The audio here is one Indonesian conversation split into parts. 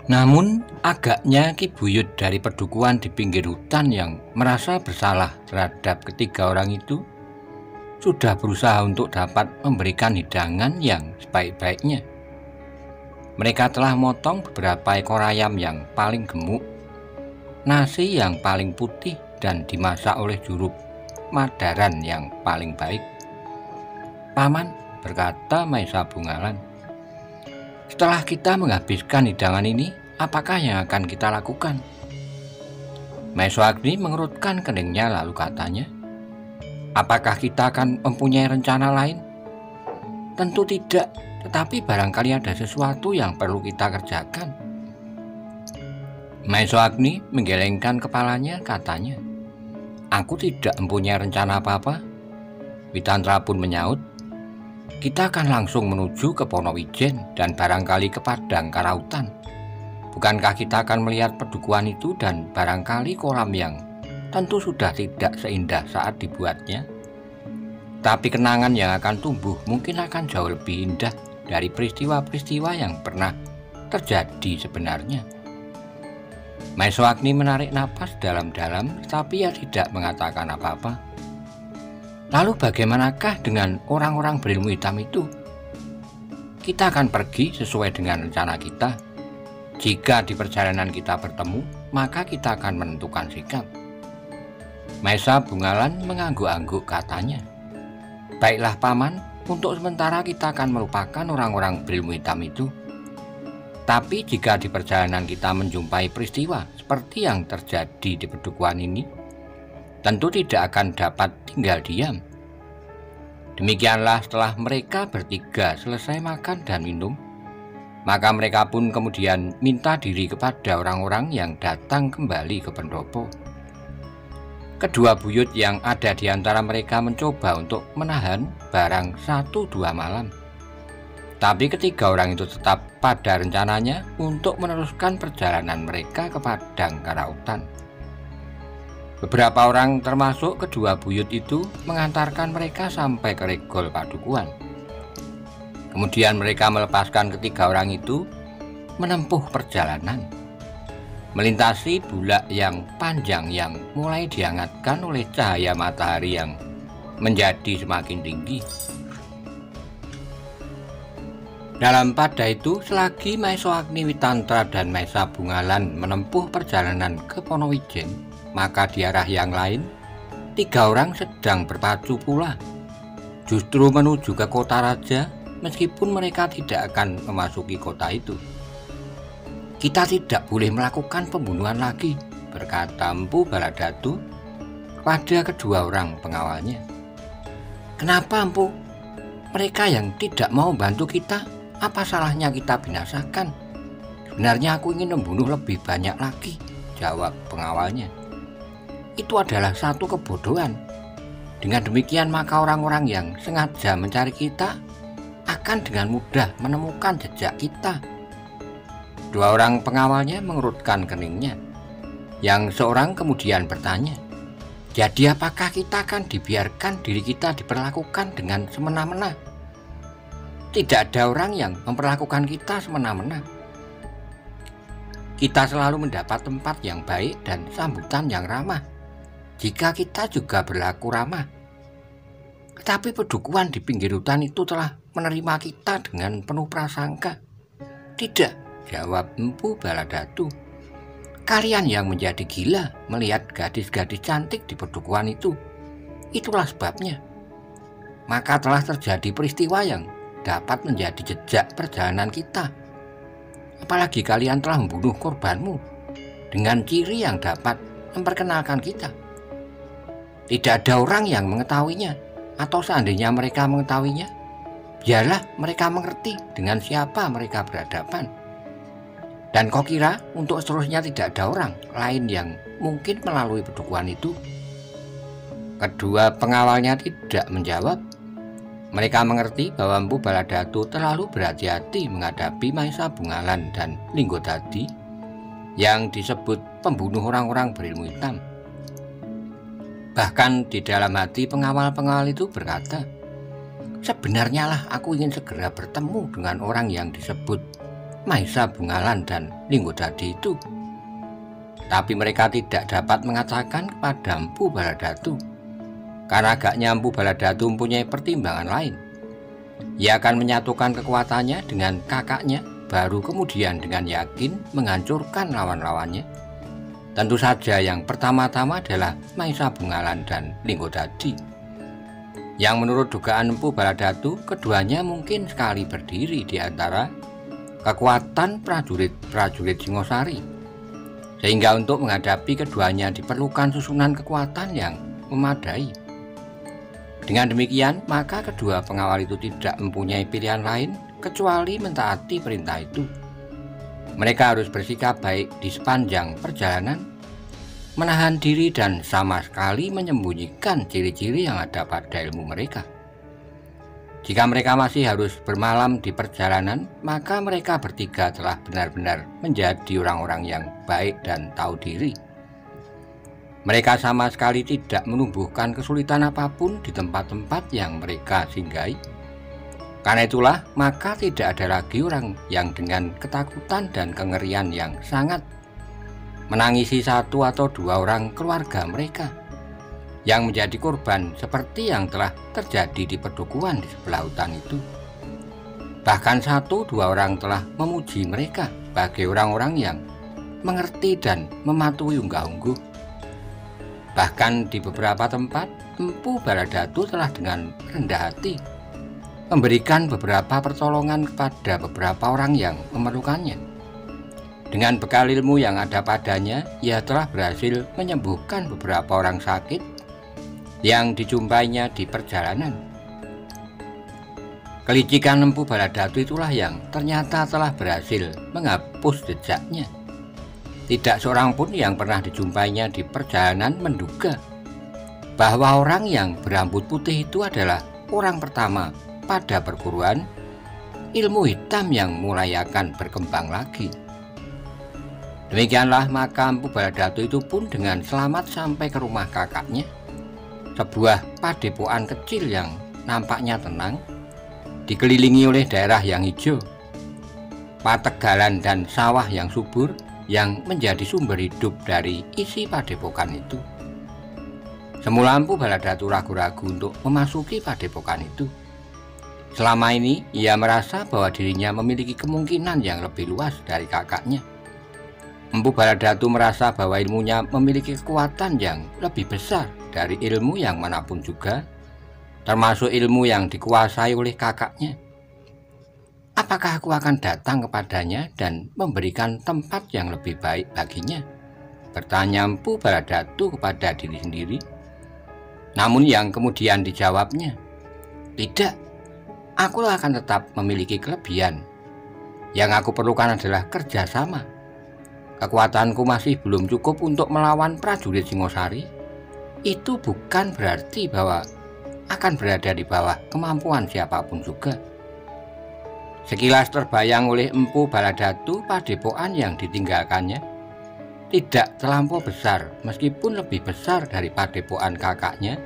Namun agaknya Ki Buyut dari pedukuhan di pinggir hutan yang merasa bersalah terhadap ketiga orang itu sudah berusaha untuk dapat memberikan hidangan yang sebaik-baiknya. Mereka telah motong beberapa ekor ayam yang paling gemuk, nasi yang paling putih, dan dimasak oleh juru Madaran yang paling baik. "Paman," berkata Maesa Bungalan, "setelah kita menghabiskan hidangan ini, apakah yang akan kita lakukan?" Maesa Agni mengerutkan keningnya lalu katanya, "Apakah kita akan mempunyai rencana lain?" "Tentu tidak, tetapi barangkali ada sesuatu yang perlu kita kerjakan." Maesa Agni menggelengkan kepalanya, katanya, "Aku tidak mempunyai rencana apa-apa." Witantra pun menyaut, "Kita akan langsung menuju ke Ponowijen dan barangkali ke Padang Karautan. Bukankah kita akan melihat pedukuhan itu dan barangkali kolam yang tentu sudah tidak seindah saat dibuatnya? Tapi kenangan yang akan tumbuh mungkin akan jauh lebih indah dari peristiwa-peristiwa yang pernah terjadi sebenarnya." Maesa Agni menarik napas dalam-dalam, tapi ia tidak mengatakan apa-apa. "Lalu bagaimanakah dengan orang-orang berilmu hitam itu?" "Kita akan pergi sesuai dengan rencana kita. Jika di perjalanan kita bertemu, maka kita akan menentukan sikap." Maesa Bungalan mengangguk-angguk, katanya, "Baiklah Paman, untuk sementara kita akan melupakan orang-orang berilmu hitam itu. Tapi jika di perjalanan kita menjumpai peristiwa seperti yang terjadi di pedukuhan ini, tentu tidak akan dapat tinggal diam." Demikianlah setelah mereka bertiga selesai makan dan minum, maka mereka pun kemudian minta diri kepada orang-orang yang datang kembali ke pendopo. Kedua buyut yang ada di antara mereka mencoba untuk menahan barang 1-2 malam. Tapi ketiga orang itu tetap pada rencananya untuk meneruskan perjalanan mereka ke Padang Karautan. Beberapa orang termasuk kedua buyut itu mengantarkan mereka sampai ke regol padukuhan. Kemudian mereka melepaskan ketiga orang itu menempuh perjalanan, melintasi bulak yang panjang yang mulai dihangatkan oleh cahaya matahari yang menjadi semakin tinggi. Dalam pada itu, selagi Maesa Agni, Witantra, dan Maesa Bungalan menempuh perjalanan ke Ponowijen, maka di arah yang lain, 3 orang sedang berpacu pula, justru menuju ke kota raja, meskipun mereka tidak akan memasuki kota itu. "Kita tidak boleh melakukan pembunuhan lagi," berkata Empu Baladatu kepada kedua orang pengawalnya. "Kenapa, Empu? Mereka yang tidak mau bantu kita, apa salahnya kita binasakan? Sebenarnya aku ingin membunuh lebih banyak lagi," jawab pengawalnya. "Itu adalah satu kebodohan. Dengan demikian maka orang-orang yang sengaja mencari kita akan dengan mudah menemukan jejak kita." Dua orang pengawalnya mengerutkan keningnya. Yang seorang kemudian bertanya, "Jadi apakah kita akan dibiarkan diri kita diperlakukan dengan semena-mena?" "Tidak ada orang yang memperlakukan kita semena-mena. Kita selalu mendapat tempat yang baik dan sambutan yang ramah jika kita juga berlaku ramah. Tetapi pedukuhan di pinggir hutan itu telah menerima kita dengan penuh prasangka." "Tidak," jawab Empu Baladatu. "Kalian yang menjadi gila melihat gadis-gadis cantik di pedukuhan itu. Itulah sebabnya. Maka telah terjadi peristiwa yang dapat menjadi jejak perjalanan kita. Apalagi kalian telah membunuh korbanmu dengan ciri yang dapat memperkenalkan kita. Tidak ada orang yang mengetahuinya, atau seandainya mereka mengetahuinya, biarlah mereka mengerti dengan siapa mereka berhadapan. Dan kau kira untuk seterusnya tidak ada orang lain yang mungkin melalui pedukuhan itu?" Kedua pengawalnya tidak menjawab. Mereka mengerti bahwa Empu Baladatu terlalu berhati-hati menghadapi Maesa Bungalan dan Linggotadi yang disebut pembunuh orang-orang berilmu hitam. Bahkan di dalam hati pengawal-pengawal itu berkata, "Sebenarnya lah aku ingin segera bertemu dengan orang yang disebut Maisa Bungalan dan Linggodadi itu. Tapi mereka tidak dapat mengatakan kepada Empu Baladatu, karena agaknya Empu Baladatu mempunyai pertimbangan lain. Ia akan menyatukan kekuatannya dengan kakaknya, baru kemudian dengan yakin menghancurkan lawan-lawannya. Tentu saja yang pertama-tama adalah Maisa Bungalan dan Linggodadi, yang menurut dugaan Empu Baladatu keduanya mungkin sekali berdiri di antara kekuatan prajurit-prajurit Singosari, sehingga untuk menghadapi keduanya diperlukan susunan kekuatan yang memadai. Dengan demikian, maka kedua pengawal itu tidak mempunyai pilihan lain kecuali mentaati perintah itu. Mereka harus bersikap baik di sepanjang perjalanan, menahan diri dan sama sekali menyembunyikan ciri-ciri yang ada pada ilmu mereka. Jika mereka masih harus bermalam di perjalanan, maka mereka bertiga telah benar-benar menjadi orang-orang yang baik dan tahu diri. Mereka sama sekali tidak menumbuhkan kesulitan apapun di tempat-tempat yang mereka singgahi. Karena itulah, maka tidak ada lagi orang yang dengan ketakutan dan kengerian yang sangat menangisi satu atau dua orang keluarga mereka yang menjadi korban seperti yang telah terjadi di pedukuhan di sebelah hutan itu. Bahkan satu dua orang telah memuji mereka sebagai orang-orang yang mengerti dan mematuhi unggah-ungguh. Bahkan di beberapa tempat, Empu Baladatu telah dengan rendah hati memberikan beberapa pertolongan kepada beberapa orang yang memerlukannya. Dengan bekal ilmu yang ada padanya, ia telah berhasil menyembuhkan beberapa orang sakit yang dijumpainya di perjalanan. Kelicikan Empu Baladatu itulah yang ternyata telah berhasil menghapus jejaknya. Tidak seorang pun yang pernah dijumpainya di perjalanan menduga bahwa orang yang berambut putih itu adalah orang pertama pada perguruan ilmu hitam yang mulai akan berkembang lagi. Demikianlah maka Empu Baladatu itu pun dengan selamat sampai ke rumah kakaknya, sebuah padepokan kecil yang nampaknya tenang, dikelilingi oleh daerah yang hijau, pategalan dan sawah yang subur yang menjadi sumber hidup dari isi padepokan itu. Semula Empu Baladatu ragu-ragu untuk memasuki padepokan itu. Selama ini ia merasa bahwa dirinya memiliki kemungkinan yang lebih luas dari kakaknya. Empu Baladatu merasa bahwa ilmunya memiliki kekuatan yang lebih besar dari ilmu yang manapun juga, termasuk ilmu yang dikuasai oleh kakaknya. Apakah aku akan datang kepadanya dan memberikan tempat yang lebih baik baginya? Bertanya Empu Baladatu kepada diri sendiri. Namun yang kemudian dijawabnya, tidak, aku akan tetap memiliki kelebihan. Yang aku perlukan adalah kerjasama. Kekuatanku masih belum cukup untuk melawan prajurit Singosari. Itu bukan berarti bahwa akan berada di bawah kemampuan siapapun juga. Sekilas terbayang oleh Empu Baladatu padepokan yang ditinggalkannya tidak terlampau besar, meskipun lebih besar dari padepokan kakaknya.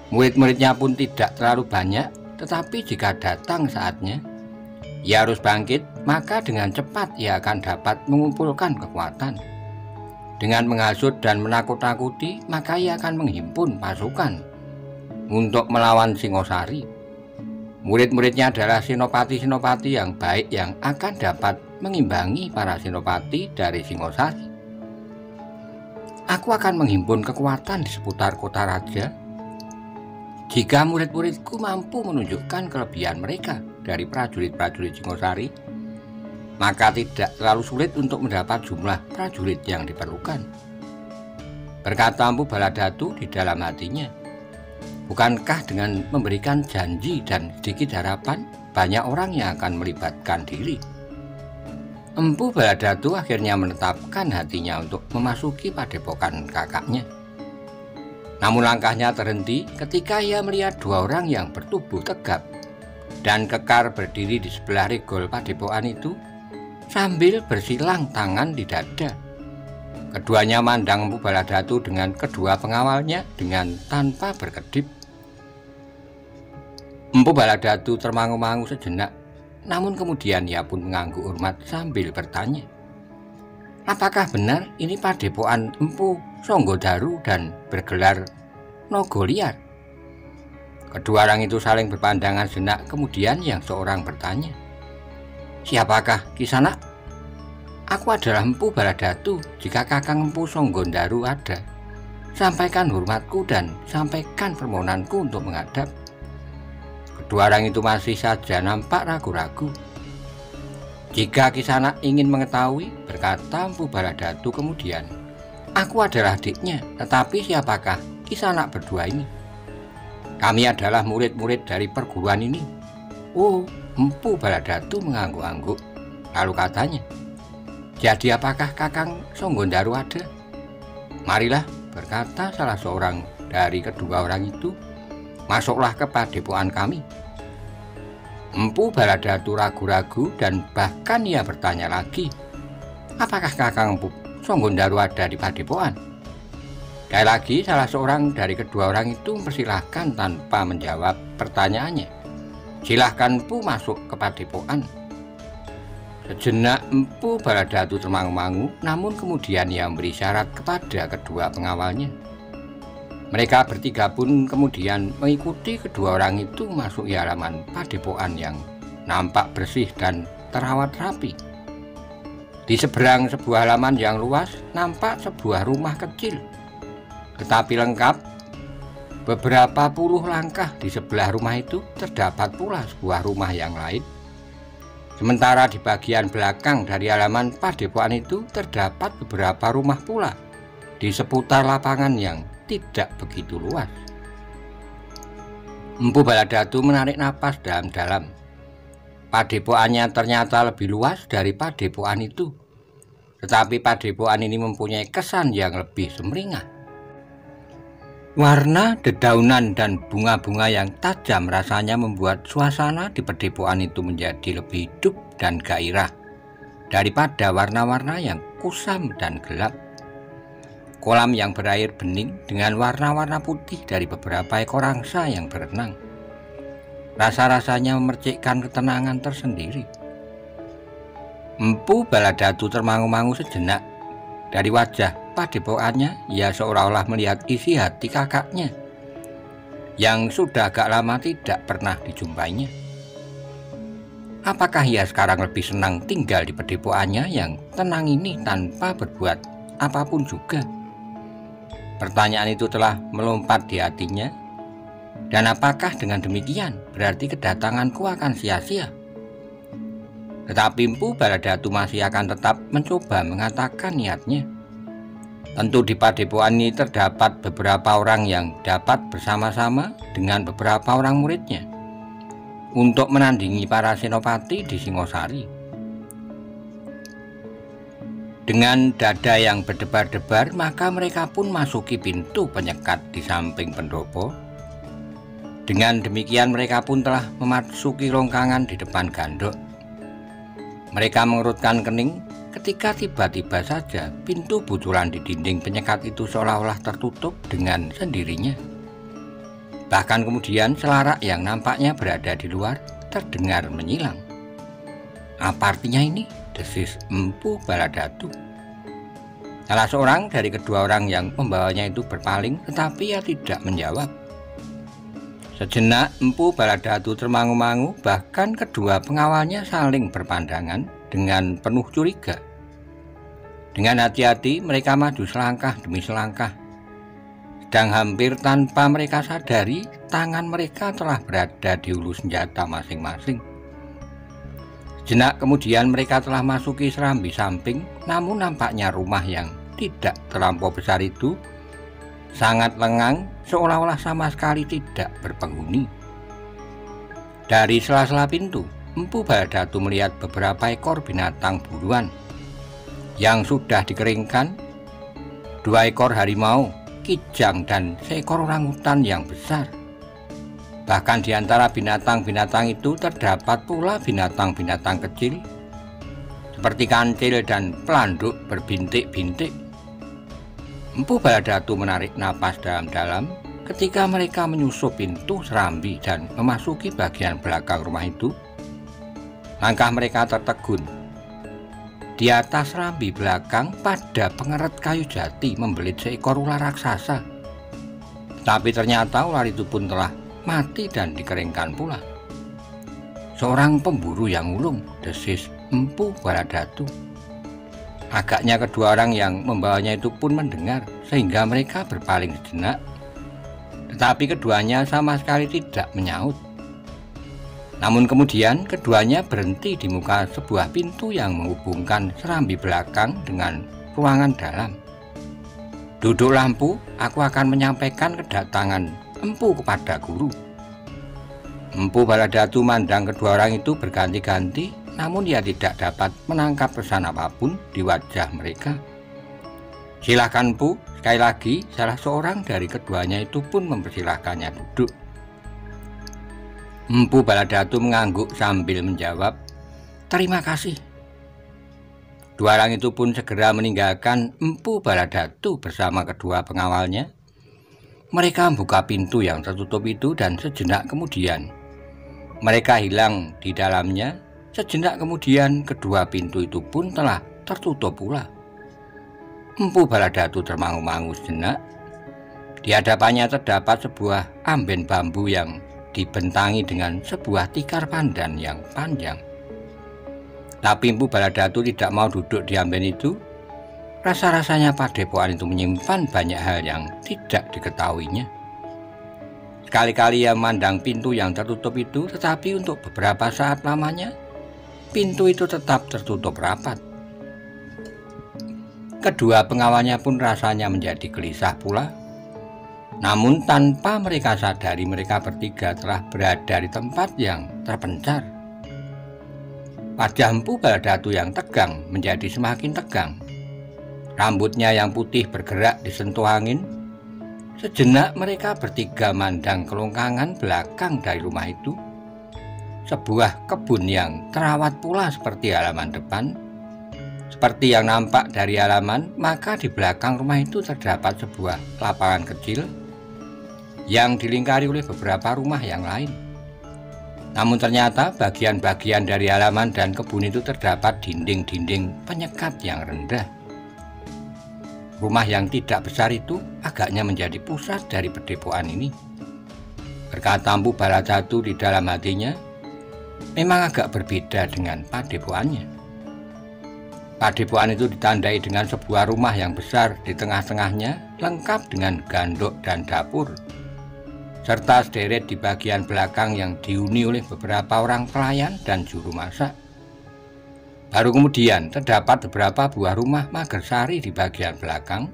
Murid-muridnya pun tidak terlalu banyak, tetapi jika datang saatnya ia harus bangkit, maka dengan cepat ia akan dapat mengumpulkan kekuatan. Dengan menghasut dan menakut-nakuti, maka ia akan menghimpun pasukan untuk melawan Singosari. Murid-muridnya adalah senopati-senopati yang baik yang akan dapat mengimbangi para senopati dari Singosari. Aku akan menghimpun kekuatan di seputar kota raja. Jika murid-muridku mampu menunjukkan kelebihan mereka dari prajurit-prajurit Singosari, maka tidak terlalu sulit untuk mendapat jumlah prajurit yang diperlukan. Berkata Empu Baladatu di dalam hatinya, bukankah dengan memberikan janji dan sedikit harapan, banyak orang yang akan melibatkan diri? Empu Baladatu akhirnya menetapkan hatinya untuk memasuki padepokan kakaknya. Namun langkahnya terhenti ketika ia melihat dua orang yang bertubuh tegap dan kekar berdiri di sebelah regol padepokan itu sambil bersilang tangan di dada. Keduanya mandang Empu Baladatu dengan kedua pengawalnya dengan tanpa berkedip. Empu Baladatu termangu-mangu sejenak, namun kemudian ia pun mengangguk hormat sambil bertanya, apakah benar ini padepokan Empu Sanggodaru dan bergelar Naga Liar? Kedua orang itu saling berpandangan sejenak, kemudian yang seorang bertanya, siapakah Kisanak? Aku adalah Empu Baladatu. Jika Kakang Empu Sanggodaru ada, sampaikan hormatku dan sampaikan permohonanku untuk menghadap. Kedua orang itu masih saja nampak ragu-ragu. Jika Kisanak ingin mengetahui, berkata Empu Baladatu kemudian, aku adalah adiknya, tetapi siapakah Kisanak berdua ini? Kami adalah murid-murid dari perguruan ini. Oh, Empu Baladatu mengangguk-angguk. Lalu katanya, jadi apakah Kakang Sanggodaru ada? Marilah, berkata salah seorang dari kedua orang itu, masuklah ke padepokan kami. Empu Baladatu ragu-ragu dan bahkan ia bertanya lagi, apakah Kakang Empu Sanggodaru ada di padepokan? Sekali lagi salah seorang dari kedua orang itu mempersilahkan tanpa menjawab pertanyaannya. Silahkan Empu masuk ke padepokan. Sejenak Empu Baladatu termangu-mangu, namun kemudian ia memberi syarat kepada kedua pengawalnya. Mereka bertiga pun kemudian mengikuti kedua orang itu masuk halaman padepokan yang nampak bersih dan terawat rapi. Di seberang sebuah halaman yang luas nampak sebuah rumah kecil, tetapi lengkap. Beberapa puluh langkah di sebelah rumah itu terdapat pula sebuah rumah yang lain. Sementara di bagian belakang dari halaman padepokan itu terdapat beberapa rumah pula di seputar lapangan yang tidak begitu luas. Empu Baladatu menarik napas dalam-dalam. Padepokannya ternyata lebih luas dari padepokan itu, tetapi padepokan ini mempunyai kesan yang lebih semeringah. Warna dedaunan dan bunga-bunga yang tajam rasanya membuat suasana di padepokan itu menjadi lebih hidup dan gairah daripada warna-warna yang kusam dan gelap. Kolam yang berair bening dengan warna-warna putih dari beberapa ekor angsa yang berenang. Rasa-rasanya memercikkan ketenangan tersendiri. Empu Baladatu termangu-mangu sejenak. Dari wajah padepokannya, ia seolah-olah melihat isi hati kakaknya yang sudah agak lama tidak pernah dijumpainya. Apakah ia sekarang lebih senang tinggal di padepokannya yang tenang ini tanpa berbuat apapun juga? Pertanyaan itu telah melompat di hatinya. Dan apakah dengan demikian berarti kedatanganku akan sia-sia? Tetapi Empu Baladatu masih akan tetap mencoba mengatakan niatnya. Tentu di padepokan ini terdapat beberapa orang yang dapat bersama-sama dengan beberapa orang muridnya untuk menandingi para senopati di Singosari. Dengan dada yang berdebar-debar, maka mereka pun masuki pintu penyekat di samping pendopo. Dengan demikian mereka pun telah memasuki rongkangan di depan gandok. Mereka mengerutkan kening ketika tiba-tiba saja pintu butulan di dinding penyekat itu seolah-olah tertutup dengan sendirinya. Bahkan kemudian selarak yang nampaknya berada di luar terdengar menyilang. Apa artinya ini? Desis Empu Baladatu. Salah seorang dari kedua orang yang membawanya itu berpaling, tetapi ia tidak menjawab. Sejenak Empu Baladatu termangu-mangu, bahkan kedua pengawalnya saling berpandangan dengan penuh curiga. Dengan hati-hati mereka maju selangkah demi selangkah. Sedang hampir tanpa mereka sadari, tangan mereka telah berada di hulu senjata masing-masing. Sejenak kemudian mereka telah masuki serambi samping, namun nampaknya rumah yang tidak terlampau besar itu sangat lengang, seolah-olah sama sekali tidak berpenghuni. Dari sela-sela pintu, Empu Baladatu melihat beberapa ekor binatang buruan yang sudah dikeringkan, 2 ekor harimau, kijang, dan seekor orangutan yang besar. Bahkan di antara binatang-binatang itu terdapat pula binatang-binatang kecil seperti kancil dan pelanduk berbintik-bintik. Empu Baladatu menarik napas dalam-dalam ketika mereka menyusup pintu serambi dan memasuki bagian belakang rumah itu. Langkah mereka tertegun. Di atas serambi belakang pada pengeret kayu jati membelit seekor ular raksasa. Tapi ternyata ular itu pun telah mati dan dikeringkan pula. Seorang pemburu yang ulung, desis Empu Baladatu. Agaknya kedua orang yang membawanya itu pun mendengar, sehingga mereka berpaling sejenak. Tetapi keduanya sama sekali tidak menyaut. Namun kemudian keduanya berhenti di muka sebuah pintu yang menghubungkan serambi belakang dengan ruangan dalam. "Duduk lampu, aku akan menyampaikan kedatangan Empu kepada guru." Empu Baladatu mandang kedua orang itu berganti-ganti, namun ia tidak dapat menangkap pesan apapun di wajah mereka. "Silahkan, Empu," sekali lagi salah seorang dari keduanya itu pun mempersilahkannya duduk. Empu Baladatu mengangguk sambil menjawab, "Terima kasih." Dua orang itu pun segera meninggalkan Empu Baladatu bersama kedua pengawalnya. Mereka membuka pintu yang tertutup itu dan sejenak kemudian mereka hilang di dalamnya. Sejenak kemudian kedua pintu itu pun telah tertutup pula. Empu Baladatu termangu-mangu sejenak. Di hadapannya terdapat sebuah amben bambu yang dibentangi dengan sebuah tikar pandan yang panjang. Tapi Empu Baladatu tidak mau duduk di amben itu. Rasa-rasanya padepokan itu menyimpan banyak hal yang tidak diketahuinya. Sekali-kali ia memandang pintu yang tertutup itu, tetapi untuk beberapa saat lamanya pintu itu tetap tertutup rapat. Kedua pengawalnya pun rasanya menjadi gelisah pula. Namun tanpa mereka sadari, mereka bertiga telah berada di tempat yang terpencar. Wajah Empu Baladatu yang tegang menjadi semakin tegang. Rambutnya yang putih bergerak disentuh angin. Sejenak mereka bertiga mandang kelongkangan belakang dari rumah itu. Sebuah kebun yang terawat pula seperti halaman depan. Seperti yang nampak dari halaman, maka di belakang rumah itu terdapat sebuah lapangan kecil yang dilingkari oleh beberapa rumah yang lain. Namun ternyata bagian-bagian dari halaman dan kebun itu terdapat dinding-dinding penyekat yang rendah. Rumah yang tidak besar itu agaknya menjadi pusat dari padepokan ini. Berkata Empu Baladatu di dalam hatinya, memang agak berbeda dengan padepokannya. Padepokan itu ditandai dengan sebuah rumah yang besar di tengah-tengahnya, lengkap dengan gandok dan dapur, serta sederet di bagian belakang yang dihuni oleh beberapa orang pelayan dan juru masak. Baru kemudian terdapat beberapa buah rumah magersari di bagian belakang,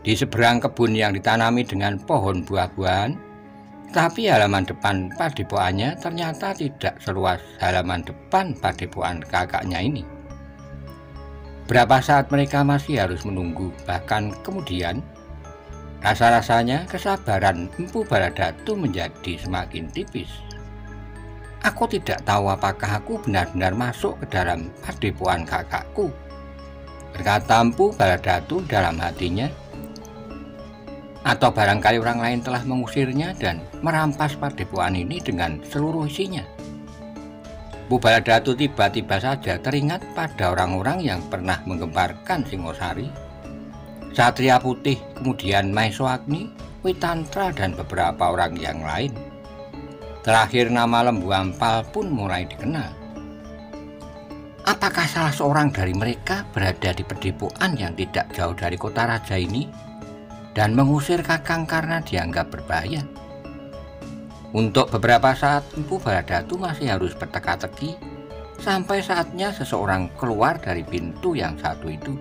di seberang kebun yang ditanami dengan pohon buah-buahan. Tapi halaman depan padepokannya ternyata tidak seluas halaman depan padepokan kakaknya ini. Berapa saat mereka masih harus menunggu, bahkan kemudian rasa-rasanya kesabaran Empu Baladatu menjadi semakin tipis. "Aku tidak tahu apakah aku benar-benar masuk ke dalam padepokan kakakku," berkata Empu Baladatu dalam hatinya. "Atau barangkali orang lain telah mengusirnya dan merampas padepokan ini dengan seluruh isinya." Empu Baladatu tiba-tiba saja teringat pada orang-orang yang pernah menggemparkan Singosari, Satria Putih, kemudian Maesha Agni, Witantra, dan beberapa orang yang lain. Terakhir nama Lembu Ampal pun mulai dikenal. Apakah salah seorang dari mereka berada di padepokan yang tidak jauh dari kota raja ini dan mengusir Kakang karena dianggap berbahaya? Untuk beberapa saat Empu Baladatu masih harus berteka-teki sampai saatnya seseorang keluar dari pintu yang satu itu.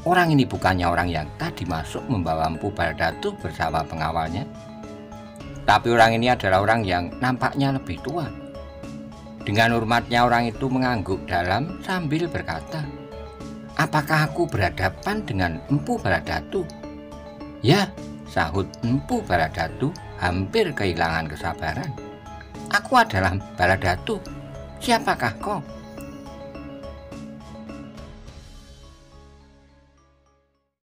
Orang ini bukannya orang yang tadi masuk membawa Empu Baladatu bersama pengawalnya, tapi orang ini adalah orang yang nampaknya lebih tua. Dengan hormatnya orang itu mengangguk dalam sambil berkata, "Apakah aku berhadapan dengan Empu Baladatu?" "Ya," sahut Empu Baladatu hampir kehilangan kesabaran. "Aku adalah Baladatu. Siapakah kau?"